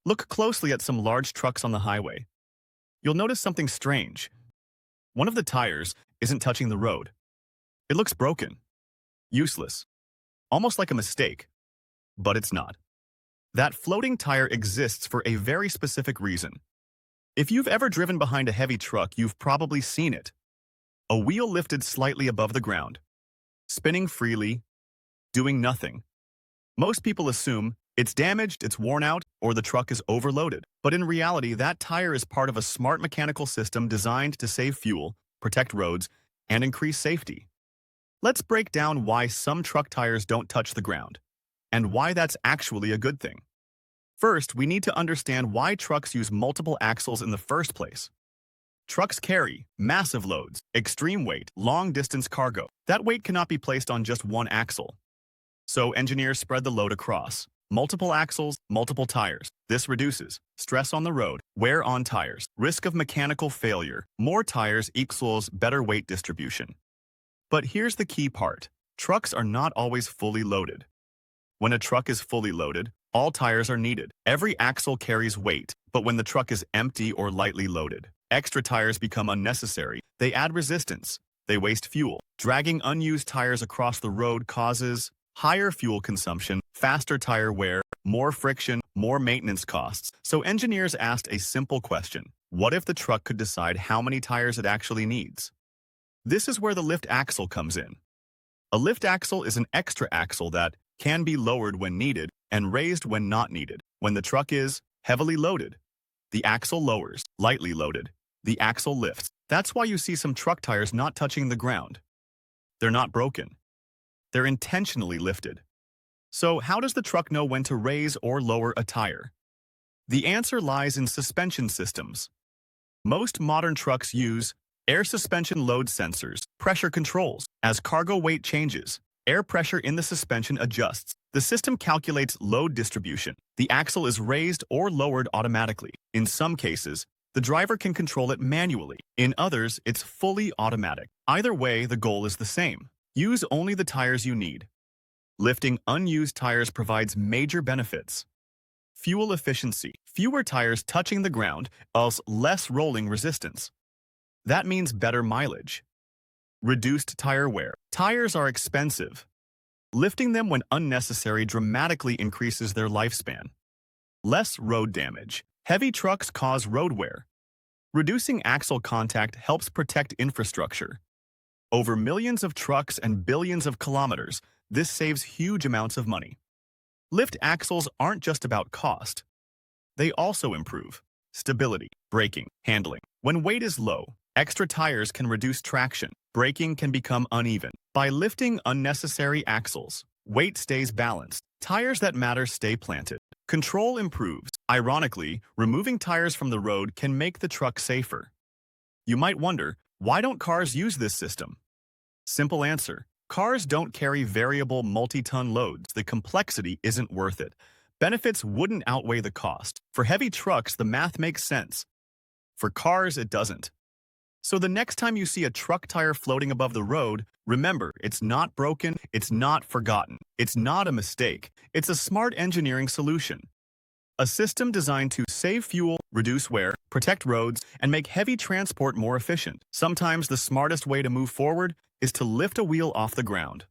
Look closely at some large trucks on the highway. You'll notice something strange. One of the tires isn't touching the road. It looks broken, useless, almost like a mistake, but it's not. That floating tire exists for a very specific reason. If you've ever driven behind a heavy truck, you've probably seen it. A wheel lifted slightly above the ground, spinning freely, doing nothing. Most people assume it's damaged, it's worn out, or the truck is overloaded. But in reality, that tire is part of a smart mechanical system designed to save fuel, protect roads, and increase safety. Let's break down why some truck tires don't touch the ground, and why that's actually a good thing. First, we need to understand why trucks use multiple axles in the first place. Trucks carry massive loads, extreme weight, long-distance cargo. That weight cannot be placed on just one axle. So engineers spread the load across multiple axles, multiple tires. This reduces stress on the road, wear on tires, risk of mechanical failure. More tires equals better weight distribution. But here's the key part. Trucks are not always fully loaded. When a truck is fully loaded, all tires are needed. Every axle carries weight, but when the truck is empty or lightly loaded, extra tires become unnecessary. They add resistance. They waste fuel. Dragging unused tires across the road causes higher fuel consumption, faster tire wear, more friction, more maintenance costs. So engineers asked a simple question. What if the truck could decide how many tires it actually needs? This is where the lift axle comes in. A lift axle is an extra axle that can be lowered when needed and raised when not needed. When the truck is heavily loaded, the axle lowers. Lightly loaded, the axle lifts. That's why you see some truck tires not touching the ground. They're not broken. They're intentionally lifted. So how does the truck know when to raise or lower a tire? The answer lies in suspension systems. Most modern trucks use air suspension load sensors, pressure controls. As cargo weight changes, air pressure in the suspension adjusts. The system calculates load distribution. The axle is raised or lowered automatically. In some cases, the driver can control it manually. In others, it's fully automatic. Either way, the goal is the same. Use only the tires you need. Lifting unused tires provides major benefits. Fuel efficiency. Fewer tires touching the ground, else less rolling resistance. That means better mileage. Reduced tire wear. Tires are expensive. Lifting them when unnecessary dramatically increases their lifespan. Less road damage. Heavy trucks cause road wear. Reducing axle contact helps protect infrastructure. Over millions of trucks and billions of kilometers, this saves huge amounts of money. Lift axles aren't just about cost. They also improve stability, braking, handling. When weight is low, extra tires can reduce traction. Braking can become uneven. By lifting unnecessary axles, weight stays balanced. Tires that matter stay planted. Control improves. Ironically, removing tires from the road can make the truck safer. You might wonder, why don't cars use this system? Simple answer. Cars don't carry variable multi-ton loads. The complexity isn't worth it. Benefits wouldn't outweigh the cost. For heavy trucks, the math makes sense. For cars, it doesn't. So the next time you see a truck tire floating above the road, remember, it's not broken, it's not forgotten, it's not a mistake. It's a smart engineering solution. A system designed to save fuel, reduce wear, protect roads, and make heavy transport more efficient. Sometimes the smartest way to move forward is to lift a wheel off the ground.